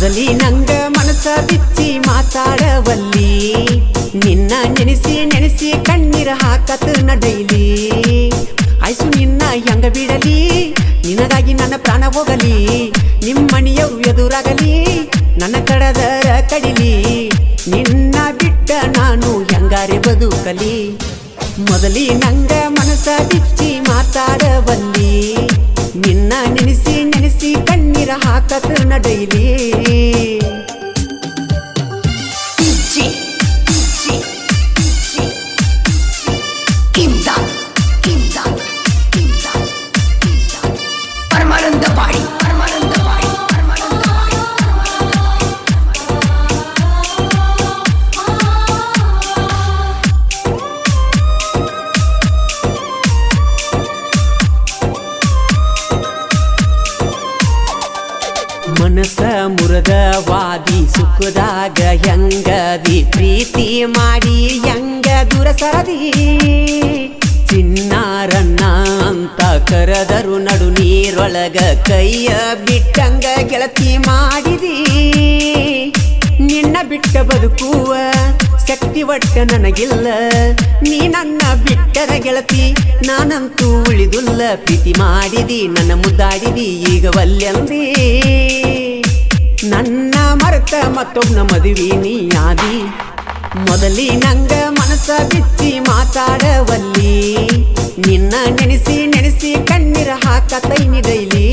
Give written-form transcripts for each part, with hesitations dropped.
ಮೊದಲಿ ನಂಗ ಮನಸ ಬಿಚ್ಚಿ ಮಾತಾಡವಲ್ಲಿ ನಿನ್ನ ನೆನೆಸಿ ನೆನೆಸಿ ಕಣ್ಣೀರ ಹಾಕತ್ ನಡೈಲಿ ಆಯ್ಸು ನಿನ್ನ ಹೆಂಗ ಬಿಡಲಿ ನಿನಗಾಗಿ ನನ್ನ ಪ್ರಾಣ ಹೋಗಲಿ ನಿಮ್ಮಣಿಯವು ಎದುರಾಗಲಿ ನನ್ನ ಕಡದರ ಕಡಿಲಿ ನಿನ್ನ ಬಿಟ್ಟ ನಾನು ಹೆಂಗಾರೆ ಬದುಕಲಿ ಮೊದಲಿ ನಂಗ ಮನಸ ಬಿಚ್ಚಿ ಮಾತಾಡವಲ್ಲಿ ನಿನ್ನ ನೆನೆಸಿ ನೆನೆಸಿ ಕಣ್ಣೀರ ಹಾಕತ್ ನಡೈಲಿ ಮನಸ ಮುರದವಾದಿ ಸುಖದಾಗ ಹೆಂಗದಿ ಪ್ರೀತಿ ಮಾಡಿ ಹೆಂಗ ದೂರ ಸರದಿ ಚಿನ್ನಾರಣ್ಣ ಅಂತ ಕರೆದರು ನಡು ನೀರೊಳಗ ಕೈಯ ಬಿಟ್ಟಂಗ ಗೆಳತಿ ಮಾಡಿದಿ ನಿನ್ನ ಬಿಟ್ಟ ಬದುಕುವ ಶಕ್ತಿ ಒಟ್ಟ ನನಗಿಲ್ಲ ನೀ ನನ್ನ ಬಿಟ್ಟರ ಗೆಳತಿ ನಾನಂತೂ ಉಳಿದುಲ್ಲ ಪ್ರೀತಿ ಮಾಡಿದಿ ನನ್ನ ಮುದ್ದಾಡಿದಿ ಈಗ ವಲ್ಯಂದಿ ನನ್ನ ಮರೆತ ಮತ್ತೊಬ್ಬನ ಮದುವೆ ನೀಯಾದಿ ಮೊದಲಿ ನಂಗ ಮನಸ ಬಿಚ್ಚಿ ಮಾತಾಡವಲ್ಲಿ ನಿನ್ನ ನೆನೆಸಿ ನೆನೆಸಿ ಕಣ್ಣೀರ ಹಾಕತೈ ನಿಡೈಲಿ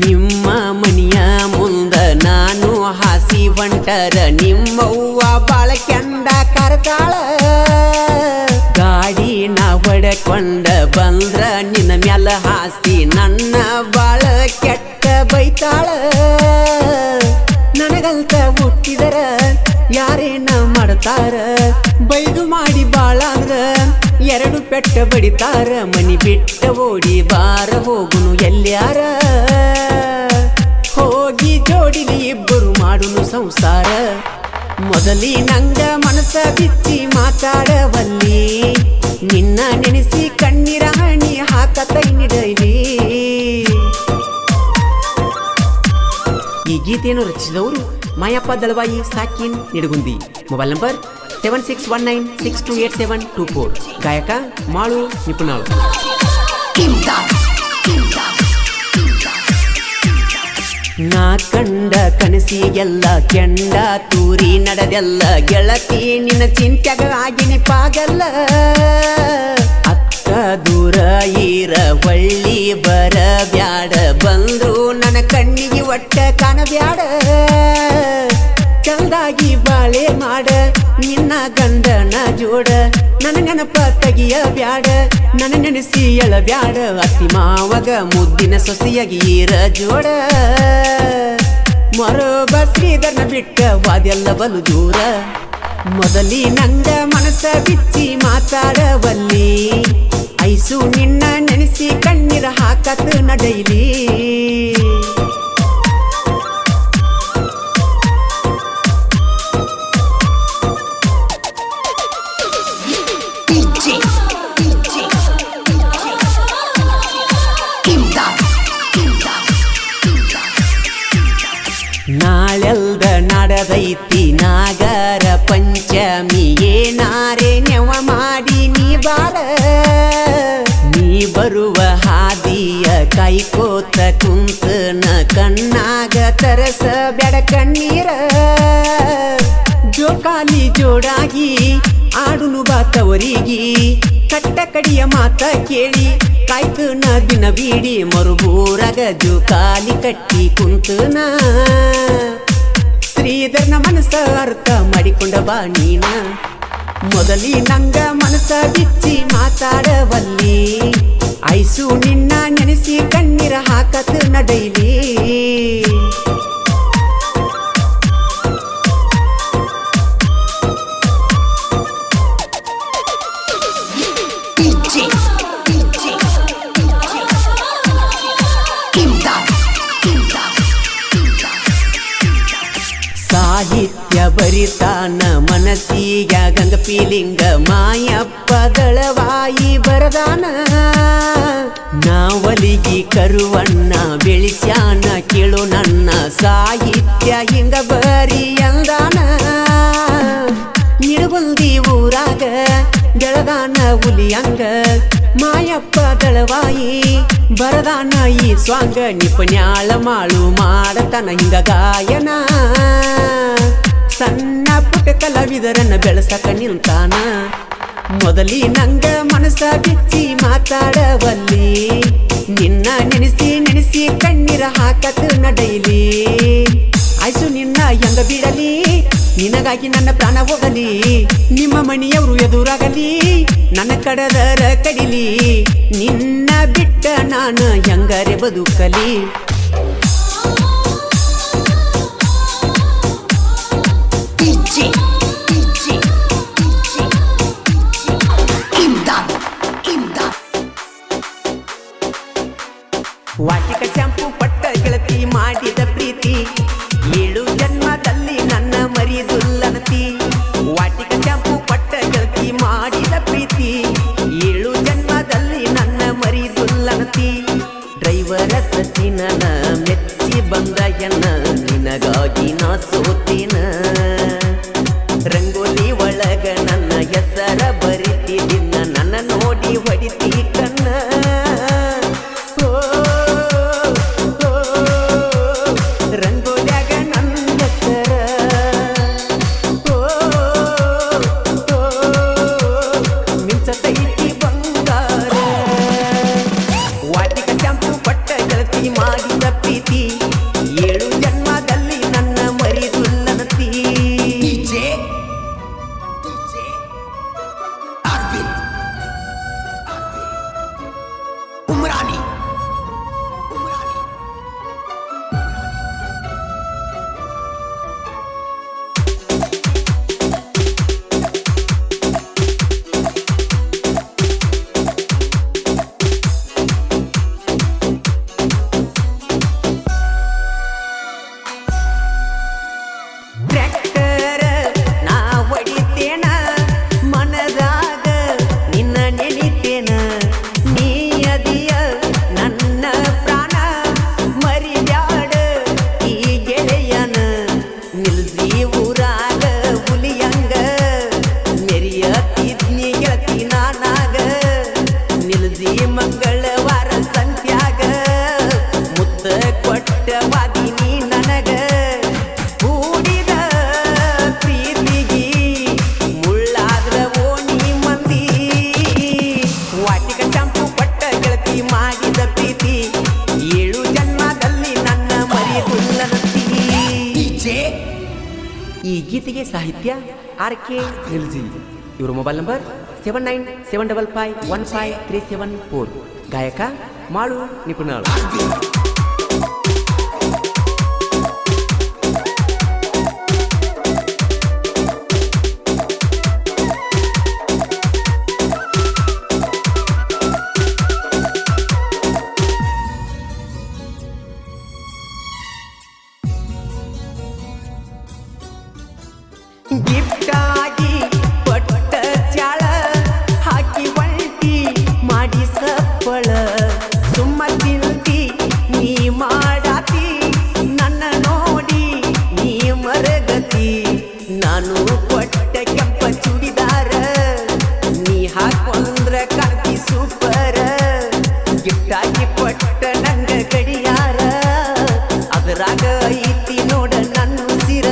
ನಿಮ್ಮ ಮನಿಯ ಮುಂದ ನಾನು ಹಾಸಿ ಹೊಂಟರ ನಿಮ್ಮವ್ವ ಬಾಳ ಕೆಂಡ ಕರ್ತಾಳ ಗಾಡಿನ ಹೊಡಕೊಂಡ ಬಂದ್ರ ನಿನ್ನ ಮ್ಯಾಲ ಹಾಸಿ ನನ್ನ ಬಾಳ ಕೆಟ್ಟ ಬೈತಾಳ ನನಗಂತ ಹುಟ್ಟಿದರ ಯಾರೇನ ಮಾಡ್ತಾರ ಬೈದು ಮಾಡಿ ಬಾಳ ಅಂದ್ರ ಎರಡು ಪೆಟ್ಟ ಬಡಿತಾರ ಮನಿ ಬಿಟ್ಟ ಓಡಿ ಬಾರ ಹೋಗುನು ಎಲ್ಯಾರ ಹೋಗಿ ಜೋಡಿಲಿ ಇಬ್ಬರು ಮಾಡುನು ಸಂಸಾರ ಮೊದಲಿ ನಂಗ ಮನಸ ಬಿಚ್ಚಿ ಮಾತಾಡವಲ್ಲಿ ನಿನ್ನ ನೆನೆಸಿ ಕಣ್ಣೀರ ಹಣಿ ಹಾಕತೈ ನಿಡೈಲಿ ಈ ಗೀತೆಯನ್ನು ರಚಿಸಿದವರು ಮಾಯಪ್ಪ ದಳವಾಯಿ ಸಾಕಿನ್ ನಿಡಗುಂದಿ ಮೊಬೈಲ್ ನಂಬರ್ 7619628724 ಗಾಯಕ ಮಾಳು ನಿಪುಣಾಳು ನಾ ಕಂಡ ಕನಸಿಗೆಲ್ಲ ಕೆಂಡ ತೂರಿ ನಡೆದೆಲ್ಲ ಗೆಳತಿ ನಿನ್ನ ಚಿಂತ್ಯಾಗ ಆಗಿನಿ ಪಾಗಲ್ಲ ಅಕ್ಕ ದೂರ ಈರ ಹೊಳ್ಳಿ ಬರ ಬ್ಯಾಡ ಬಂದ್ರು ನನ್ನ ಕಣ್ಣಿಗೆ ಒಟ್ಟ ಕಾಣಬ್ಯಾಡ ಚಂದಾಗಿ ಬಾಳೆ ಮಾಡ ನಿನ್ನ ಗಂಡನ ಜೋಡ ನನ್ನ ನೆನಪ ತೆಗಿಯ ಬ್ಯಾಡ ನನ್ನ ನೆನೆಸಿ ಎಳ ಬ್ಯಾಡ ಅತ್ತಿ ಮಾವಗ ಮುದ್ದಿನ ಸೊಸೆಯಾಗಿ ಈರ ಜೋಡ ಮರೋಬ ಶ್ರೀಧರನ ಬಿಟ್ಟ ವಾದೆಲ್ಲ ಬಲು ದೂರ ಮೊದಲಿ ನಂಗ ಮನಸ ಬಿಚ್ಚಿ ಮಾತಾಡವಲ್ಲಿ ಐಸು ನಿನ್ನ ನೆನೆಸಿ ಕಣ್ಣೀರ ಹಾಕತ್ ನಡೈಲಿ ನಾಳೆಲ್ದ ನಡೆದೈತಿ ನಾಗರ ಪಂಚಮಿ ಏನಾರೆ ನೆವ ಮಾಡಿ ನೀ ಬಾಳ ನೀ ಬರುವ ಹಾದಿಯ ಕೈಕೋತ ಕುಂತನ ಕಣ್ಣಾಗ ತರಸ ಬೆಡ ಕಣ್ಣೀರ ಜೋಕಾಲಿ ಜೋಡಾಗಿ ಆಡುನು ಬಾತವರಿಗೆ ಕಟ್ಟ ಕಡಿಯ ಮಾತ ಕೇಳಿ ಕಾಯ್ತನ ದಿನ ಬೀಡಿ ಮರುಬೂರಾಗ ಜೋಕಾಲಿ ಕಟ್ಟಿ ಕುಂತನ ಶ್ರೀಧರನ ಮನಸ ಅರ್ಥ ಮಾಡಿಕೊಂಡ ಬಾ ನೀನ ಮೊದಲಿ ನಂಗ ಮನಸ ಬಿಚ್ಚಿ ಮಾತಾಡವಲ್ಲಿ ಐಸು ನಿನ್ನ ನೆನೆಸಿ ಕಣ್ಣೀರ ಹಾಕತ್ ನಡೈಲಿ ಬರಿತಾನ ಮನಸ್ಸಿಗ್ಯಾಗಂಗ ಫೀಲಿಂಗ ಮಾಯಪ್ಪ ದಳವಾಯಿ ಬರದಾನ ನಾವಲಿಗಿ ಕರುವಣ್ಣ ಬೆಳಿಸ್ಯಾನ ಕೇಳು ನನ್ನ ಸಾಹಿತ್ಯ ಹಿಂಗ ಬರಿ ಅಂದಾನ ನಿಡಗುಂದಿ ಊರಾಗ ಗೆಳದಾನ ಹುಲಿಯಂಗ ಮಾಯಪ್ಪ ದಳವಾಯಿ ಬರದಾನ ಈ ಸ್ವಾಂಗ ನಿಪುಣ್ಯಾಳ ಮಾಳು ಮಾಡತನ ಹಿಂಗ ಗಾಯನ ಸಣ್ಣ ಪುಟ್ಟ ಕಲಾವಿದರನ್ನ ಬೆಳಸಕ ನಿಲ್ತಾನ ಮೊದಲಿ ನಂಗ ಮನಸ ಬಿಚ್ಚಿ ಮಾತಾಡವಲ್ಲಿ ನಿನ್ನ ನೆನೆಸಿ ನೆನೆಸಿ ಕಣ್ಣೀರ ಹಾಕತ್ ನಡೈಲಿ ಆಯ್ಸು ನಿನ್ನ ಹೆಂಗ ಬಿಡಲಿ ನಿನಗಾಗಿ ನನ್ನ ಪ್ರಾಣ ಹೋಗಲಿ ನಿಮ್ಮ ಮಣಿಯವರು ಎದುರಾಗಲಿ ನನ್ನ ಕಡದರ ಕಡಿಲಿ ನಿನ್ನ ಬಿಟ್ಟ ನಾನು ಹೆಂಗರೆ ಬದುಕಲಿ ವಾಟಿಕ ಶಾಂಪು ಪಟ್ಟ ಗೆಳತಿ ಮಾಡಿದ ಪ್ರೀತಿ 7 ಜನ್ಮದಲ್ಲಿ ನನ್ನ ಮರಿದುಲ್ಲನತಿ ವಾಟಿಕ ಶಾಂಪು ಪಟ್ಟ ಗೆಳತಿ ಮಾಡಿದ ಪ್ರೀತಿ 7 ಜನ್ಮದಲ್ಲಿ ನನ್ನ ಮರಿದುಲ್ಲನತಿ ಡ್ರೈವರ ಸಚಿನನ ಮೆಚ್ಚಿ ಬಂದ ಎನ್ನ ನಿನಗಾಗಿ ನಾ ಸೋತಿನ ರಂಗೋಲಿ ಒಳಗ ನನ್ನ ಹೆಸರ ಬರಿತಿದಿನ್ನ ನನ್ನ ನೋಡಿ ಹೊಡಿತಿ ಕಣ್ಣ ಮಾಡಿದ ಪ್ರೀತಿ 7 ಜನ್ಮದಲ್ಲಿ ನನ್ನ ಮರಿದುಲ್ಲನತಿ ಉಮ್ರಾನಿ ಮಂಗಳವಾರ ಸಂತ್ಯಾಗ ಮುತ್ತ ಕೊಟ್ಟವಾದಿನಿ ನನಗ ಕೂಡಿದ ಪ್ರೀತಿಗಿ ಮುಳ್ಳಾದ್ರ ಓಣಿ ಮಂದಿ ವಾಟಿಕ ಶಾಂಪು ಪಟ್ಟ ಗೆಳತಿ ಮಾಡಿದ ಪ್ರೀತಿ 7 ಜನ್ಮದಲ್ಲಿ ನನ್ನ ಮರಿದುಲ್ಲನತಿ ಈ ಗೀತೆಗೆ ಸಾಹಿತ್ಯ RK ನಿಲ್ಜಿ ಇವರ ಮೊಬೈಲ್ ನಂಬರ್ 7975515374 ಗಾಯಕ ಮಾಳು ನಿಪುಣಾಳು ಗಿಫ್ಟ್ ಆಗಿ ಪಟ್ಟ ಚಾಳ ಹಾಕಿ ಒಂಟಿ ಮಾಡಿ ಸಪ್ಪಳ ಸುಮ್ಮ ತಿಂತಿ ನೀ ಮಾಡಾತಿ ನನ್ನ ನೋಡಿ ನೀ ಮರಗತಿ ನಾನು ಕೊಟ್ಟ ಕೆಂಪ ಚೂಡಿದಾರ ನೀ ಹಾಕೊಂಡ್ರ ಕಾಂತಿ ಸೂಪರ ಗಿಫ್ಟ್ ಆಗಿ ಪಟ್ಟ ನಂಗ ಗಡಿಯಾರ ಅದರಾಗ ಐತಿ ನೋಡ ನನ್ನ ಉಸಿರ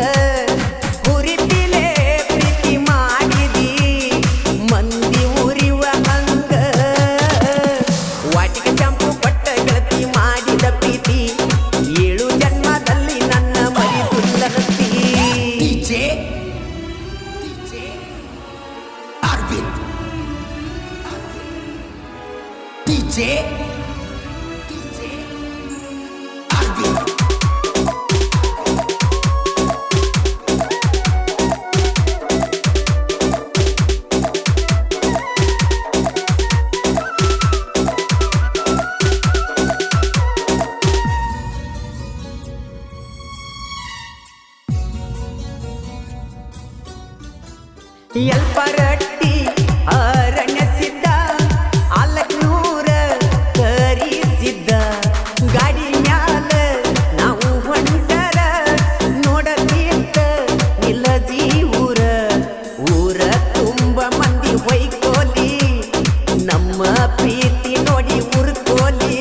ಪ್ರೀತಿ ನೋಡಿ ಉರ್ಕೋಲಿ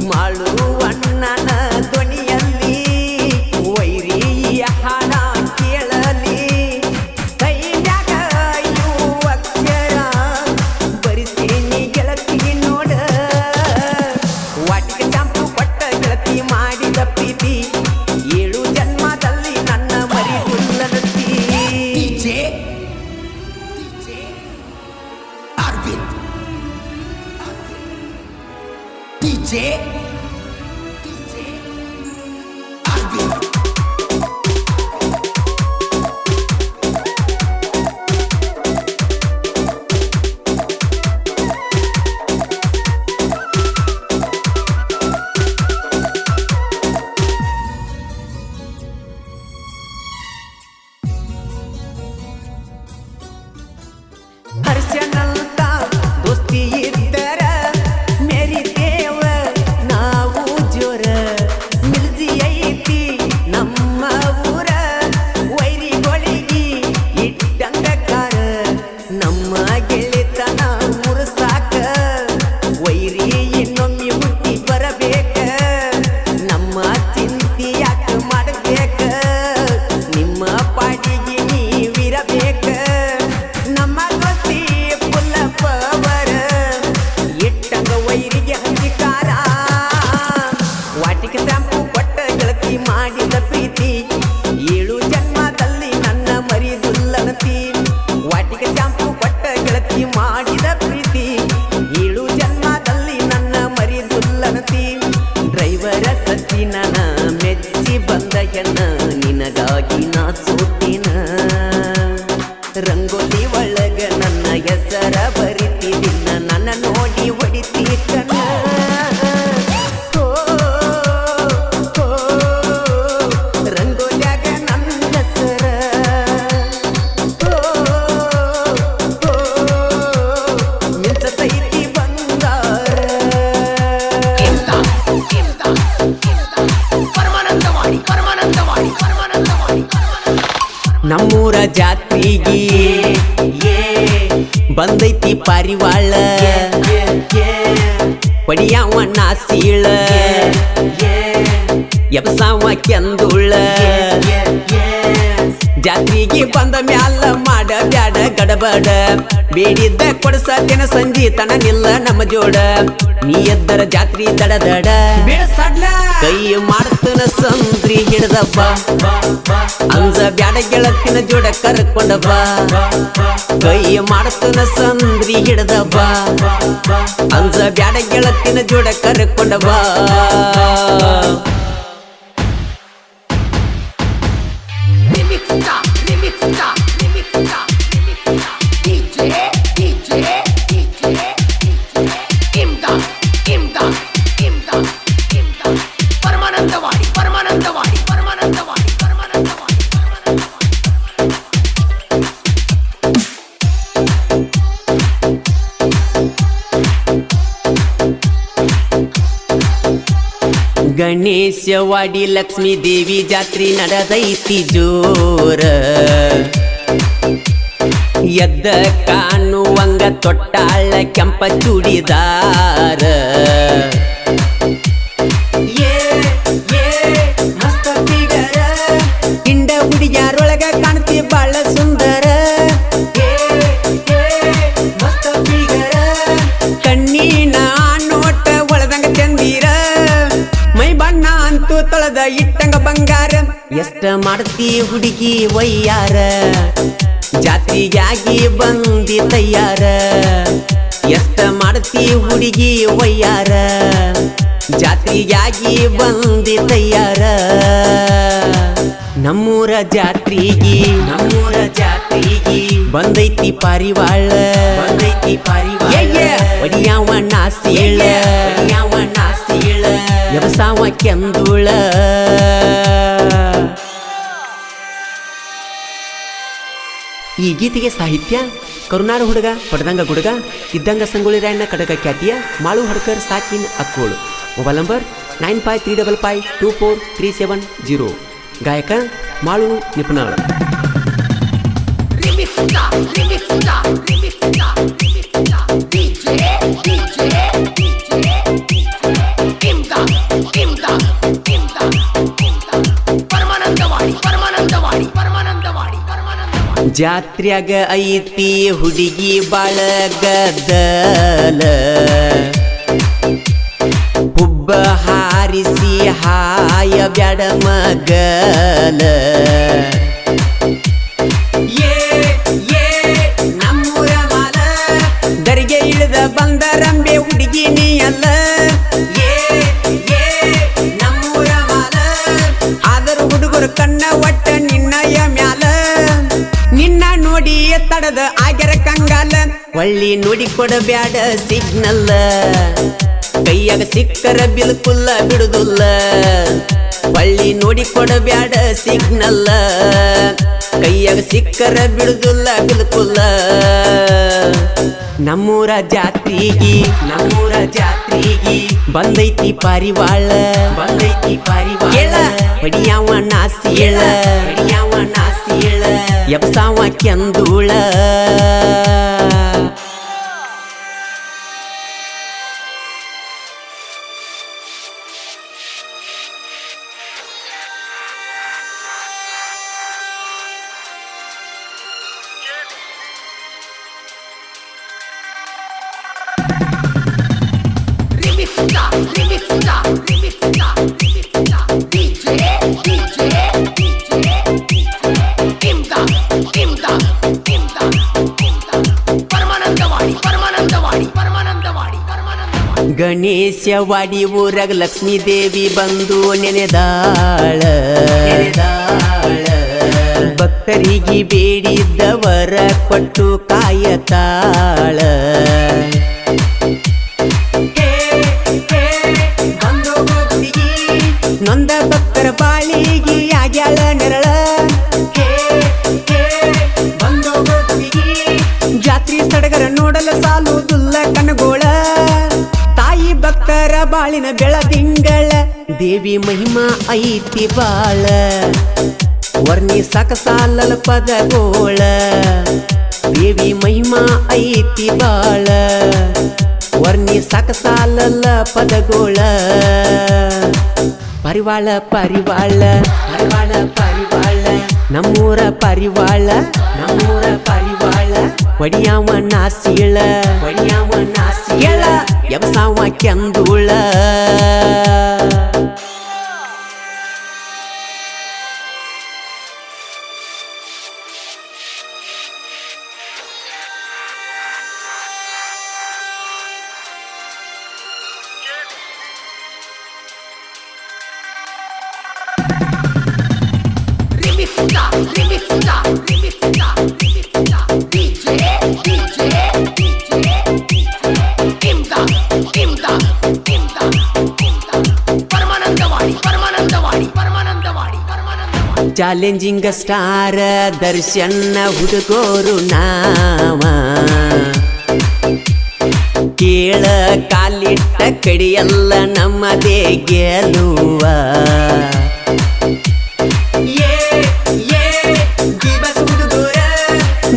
ಮಾಳುವಣ್ಣನ ಧ್ವನಿಯಲ್ಲಿ ವೈರಿಯ ಹಾಡ ಕೇಳಲಿ ಕೈಯಾಗ ಇವು ಅಕ್ಷರ ಬರಿಸೇನಿ ಗೆಳತಿ ನೋಡ ವಾಟಿಗೆ ಚಾಂಪು ಕೊಟ್ಟ ಗೆಳತಿ ಮಾಡಿದ ಪ್ರೀತಿ 7 ಜನ್ಮದಲ್ಲಿ ನನ್ನ ಮರಿಯುಲ್ಲನತಿ DJ Arvind ಹರ್ಷನಂತ ದೋಸ್ತಿ ಇದ್ದರ ಮೇರಿ ದೇವ ನಾವು ಜೋರ ಮಿಲ್ಜಿ ಐತಿ ನಮ್ಮ ಊರ ವೈರಿಗೊಳಿಗಿ ಇಟ್ಟಂಗ ಕಾರ ನಮ್ಮ ಗೆಳೆತನ ಮುರ್ಸಾಕ ವೈರಿ ಇನ್ನೊಮ್ಮೆ ಹುಟ್ಟಿ ಬರಬೇಕ ನಮ್ಮ ಚಿಂತಿ ಯಾಕ ಮಾಡಬೇಕ ನಿಮ್ಮ ಪಾಡಿಗೆ ನೀವಿರಬೇಕ ನಮ್ಮ ದೋಸ್ತಿ ಫುಲ್ಲ ಪವರ ಇಟ್ಟಂಗ ವೈರಿಗೆ ಹಂಚಿಕಾರ ವಾಟಿಗೆ ಶಾಂಪು ಕೊಟ್ಟ ಗೆಳತಿ ಮಾಡಿದ ಪ್ರೀತಿ 7 ಜನ್ಮದಲ್ಲಿ ನನ್ನ ಮರಿದುಲ್ಲನತಿ ವಾಟಿಗೆ ಶಾಂಪು ಕೊಟ್ಟ ಗೆಳತಿ ಮಾಡಿದ ಪ್ರೀತಿ 7 ಜನ್ಮದಲ್ಲಿ ನನ್ನ ಮರಿದುಲ್ಲನತಿ ಡ್ರೈವರ ಸಚಿನನ ಮೆಚ್ಚಿ ಬಂದ ಹೆಣ್ಣ ನಿನಗಾಗಿ ನಾ ಸೋತಿನ ರಂಗೋಲಿ ಒಳಗ ನನ್ನ ಹೆಸರ ಬರಿತಿದಿನ್ನ ನನ್ನ ನೋಡಿ ಹೊಡಿತಿ ಕಣ್ಣ ಓ, ಓ, ರಂಗೋಲ್ಯಾಗ ನನ್ನ ಹೆಸರ ಓ, ಓ, ಮಿಂಚತೈತಿ ಬಂಗಾರ ನಮ್ಮೂರ ಜಾತ್ರೆಗೆ ಬಂದೈತಿ ಪಾರಿವಾಳ ಪಡಿಯಾವ ನಾಸೀಳ ಎಬ್ಸಾವ ಕೆಂದುಳ್ಳ ಜಾತ್ರೆಗೆ ಬಂದ ಮ್ಯಾಲ ಮಾಡ ಬ್ಯಾಡ ಗಡಬಡ ಬೇಡಿದ್ದ ಕೊಡಸತೇನ ಸಂಜಿ ತನ ನಿಲ್ಲ ನಮ್ಮ ಜೋಡ ನೀ ಎದ್ದರ ಜಾತ್ರಿ ದಡ ದಡ ಕೈ ಮಾಡ್ತನ ಸಂದ್ರಿ ಹಿಡ್ದ ಬಾ ಅಂಜ ಬ್ಯಾಡ ಗೆಳತಿನ ಜೋಡ ಕರ್ಕೊಂಡ ಬಾ ಕೈ ಮಾಡ್ತನ ಸಂದ್ರಿ ಹಿಡ್ದ ಬಾ ಅಂಜ ಬ್ಯಾಡ ಗೆಳತಿನ ಜೋಡ ಕರ್ಕೊಂಡ ಬಾ ಗಣೇಶವಾಡಿ ಲಕ್ಷ್ಮೀ ದೇವಿ ಜಾತ್ರೆ ನಡೆದೈತಿ ಜೋರ ಎದ್ದ ಕಾಣುವಂಗ ತೊಟ್ಟಾಳ ಕೆಂಪ ಚೂಡಿದಾರ ಹಿಂಡ ಹುಡುಗ್ಯಾರೊಳಗ ಕಾಣ್ತಿ ಬಾಳ ಸುಂದರ ಕಣ್ಣಿನ ನೋಟ ಒಳದಂಗ ಚಂದೀರ ಮೈ ಬಣ್ಣ ಅಂತೂ ತೊಳೆದ ಇಟ್ಟಂಗ ಬಂಗಾರ ಎಷ್ಟ ಮಾಡ್ತಿ ಹುಡುಗಿ ವಯ್ಯಾರ ಜಾತ್ರೆಗಾಗಿ ಬಂದಿ ತಯ್ಯಾರ ಎಷ್ಟ ಮಾಡ್ತಿ ಹುಡುಗಿ ವಯ್ಯಾರ ಜಾತ್ರೆಗಾಗಿ ಬಂದಿ ತಯ್ಯಾರ ನಮ್ಮೂರ ಜಾತ್ರೆಗೆ ಬಂದೈತಿ ಪಾರಿವಾಳ ಒಡಿಯಾವ ನಾಸೀಳ ಎಬಸಾವ ಕೆಂದುಳ ಈ ಗೀತೆಗೆ ಸಾಹಿತ್ಯ ಕರುನಾಡ ಹುಡುಗ ಪಡ್ದಂಗ ಗುಡುಗ ಇದ್ದಂಗ ಸಂಗೊಳ್ಳಿ ರಾಯಣ್ಣ ಕಡಗ ಖ್ಯಾತಿಯ ಮಾಳು ಹಡ್ಕರ್ ಸಾಕಿನ್ ಅಕ್ಕೋಳು ಮೊಬೈಲ್ ನಂಬರ್ 9535524370 ಗಾಯಕ ಮಾಳು ನಿಪುಣಾಳ DJ ಜಾತ್ರ್ಯಾಗ ಐತಿ ಹುಡುಗಿ ಬಾಳ ಗದ್ದಲ ಹುಬ್ಬ ಹಾರಿಸಿ ಹಾಯ ಬ್ಯಾಡ ಮಗಲ ನಮ್ಮೂರ ಮಾಲ ದರಿಗೆ ಇಳಿದ ಬಂದರಂಬೆ ಹುಡುಗಿ ನೀ ಅಲ್ಲ ನಮ್ಮೂರ ಮಾಲ ಆದರೂ ಹುಡುಗರು ಕಣ್ಣ ಒಟ್ಟ ನಿನ್ನಯ ಮ್ಯಾಲ ನಿನ್ನ ನೋಡಿ ತಡದ ಆಗ್ಯರ ಕಂಗಾಲ ಒಳ್ಳಿ ನೋಡಿ ಕೊಡಬ್ಯಾಡ ಸಿಗ್ನಲ್ ಕೈಯಾಗ ಸಿಕ್ಕರ ಬಿಲ್ಕುಲ್ಲ ಬಿಡುದಿಲ್ಲ ಒಳ್ಳಿ ನೋಡಿ ಕೊಡಬ್ಯಾಡ ಸಿಗ್ನಲ್ ಕೈಯಾಗ ಸಿಕ್ಕರ ಬಿಡುದಿಲ್ಲ ಬಿಲ್ಕುಲ್ಲ ನಮ್ಮೂರ ಜಾತ್ರಿಗಿ ಬಂದೈತಿ ಪಾರಿವಾಳ ಬಡಿಯಾವ ನಾಸಿಯಳ ಎಬ್ಸಾವ ಕೆಂದೂಳ ಗಣೇಶವಾಡಿ ಊರಾಗ ಲಕ್ಷ್ಮೀ ದೇವಿ ಬಂದು ನೆನೆದಾಳ ಭಕ್ತರಿಗೆ ಬೇಡಿದ್ದವರ ಕೊಟ್ಟು ಕಾಯತಾಳ ನೊಂದ ಭಕ್ತರ ಬಾಳಿಗೆ ಆಗ್ಯಾಳ ನೆರಳ ಜಾತ್ರಿ ಸಡಗರ ನೋಡಲು ಸಾಲುವುದಿಲ್ಲ ಕನಗೋಳ ತಾಯಿ ಭಕ್ತರ ಬಾಳಿನ ಬೆಳದಿಂಗಳ ದೇವಿ ಮಹಿಮಾ ಐತಿ ಬಾಳ ವರ್ಣಿ ಸಾಕ ಸಾಲಲ ಪದಗೋಳ ದೇವಿ ಮಹಿಮಾ ಐತಿ ಬಾಳ ವರ್ಣಿ ಸಾಕ ಸಾಲಲ್ಲ ಪದಗೋಳ ಪರಿವಾಳ ನಮ್ಮೂರ ಪರಿವಾಳ ಒಡಿಯಾವ ನಾಸಿಯಳ ಎಬ್ಸಾವ ಕೆಂದೂಳ ಚಾಲೆಂಜಿಂಗ್ ಸ್ಟಾರ್ ದರ್ಶನ ಹುಡುಗೋರು ನಾವ ಕೇಳ ಕಾಲಿಟ್ಟ ಕಡಿಯಲ್ಲ ನಮ್ಮದೇ ಗೆಲುವ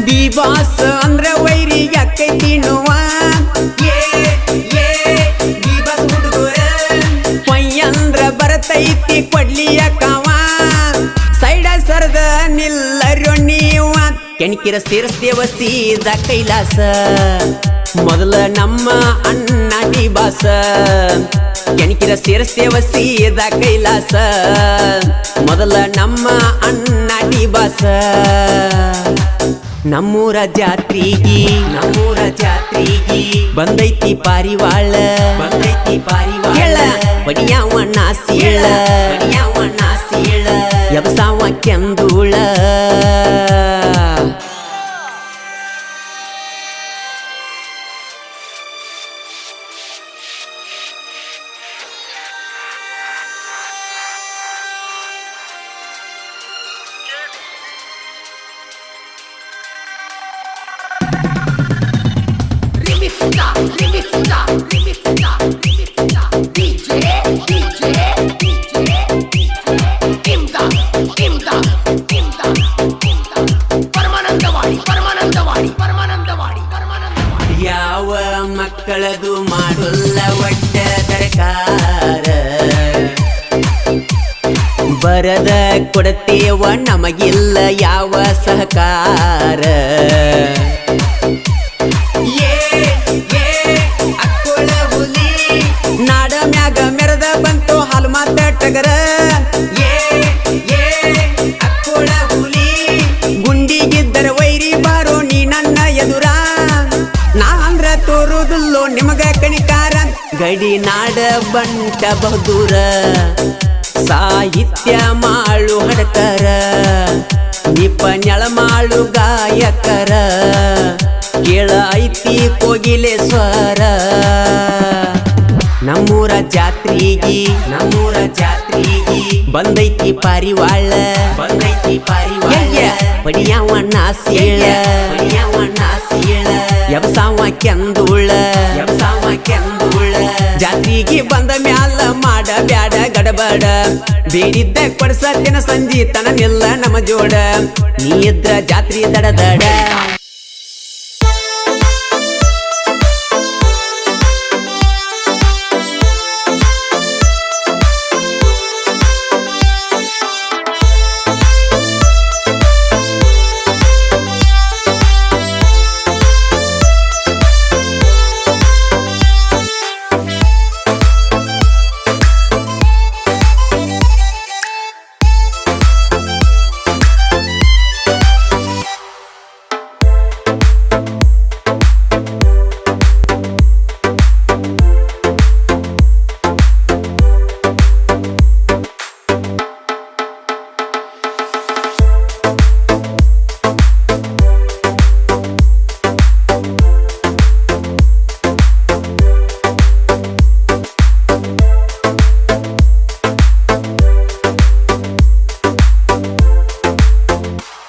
ದಿವಾಸ ಅಂದ್ರ ವೈರಿ ಯಾಕೈತಿ ನೋವ ಪಯ್ಯಂದ್ರ ಬರತೈತಿ ಕೊಡ್ಲಿಯ ಕಾವ ಸೈಡ ಸರದ ನಿಲ್ಲರೋ ನೀವ ಕೆಣಕಿರ ಸೇರಿಸ್ತೇವ ಸೀದ ಕೈಲಾಸ ಮೊದಲ ನಮ್ಮ ಅಣ್ಣ ಡಿಬಾಸ ಕೆಣಕಿರ ಸೇರಿಸ್ತೇವ ಸೀದ ಕೈಲಾಸ ಮೊದಲ ನಮ್ಮ ಅಣ್ಣ ಡಿಬಾಸ ನಮ್ಮೂರ ಜಾತ್ರಿಗಿ ಬಂದೈತಿ ಪಾರಿವಾಳ ಬಡಿಯಾವ ನಾಸಿಯಳ ಎಬ್ಸಾವ ಕೆಂದೂಳ ಯಾವ ಮಕ್ಕಳದು ಮಾಡುಲ್ಲ ಒಟ್ಟ ತರಕಾರ ಬರದ ಕೊಡತೇವ ನಮಗಿಲ್ಲ ಯಾವ ಸಹಕಾರ ಅಕ್ಕೋಳ ಹುಲಿ ನಾಡ ಮ್ಯಾಗ ಮೆರದ ಬಂತು ಹಾಲು ಮಾತ ಟಗರ ಅಕ್ಕೋಳ ಹುಲಿ ಗುಂಡಿಗಿದ್ದರ ವೈರಿ ಬಾರೋ ನೀ ನನ್ನ ಎದುರ ನಾ ಅಂದ್ರ ತೋರುದಿಲ್ಲೋ ನಿಮಗ ಕಣಿಕಾರ ಗಡಿ ನಾಡ ಬಂಟ ಬಹುದೂರ ಸಾಹಿತ್ಯ ಮಾಳು ಹಡಕರ ನಿಪನ್ಯಳ ಮಾಳು ಗಾಯಕರ ಕೇಳ ಐತಿ ಕೋಗಿಲೆ ಸ್ವರ ನಮ್ಮೂರ ಜಾತ್ರಿಗಿ ಬಂದೈತಿ ಪಾರಿವಾಳ ಪಡಿಯಾವಣ್ಣ ಸೀಳ ಎಬಸಾವ ಕೆಂದುಳ ಜಾತ್ರಿಗಿ ಬಂದ ಮ್ಯಾಲ ಮಾಡ ಬ್ಯಾಡ ಗಡಬಡ ಬೇಡಿದ್ದ ಕೊಡ್ಸತ್ತಿನ ಸಂಜಿ ತನ ನಿಲ್ಲ ನಮ್ಮ ಜೋಡ ನೀ ಇದ್ರ ಜಾತ್ರಿ ದಡ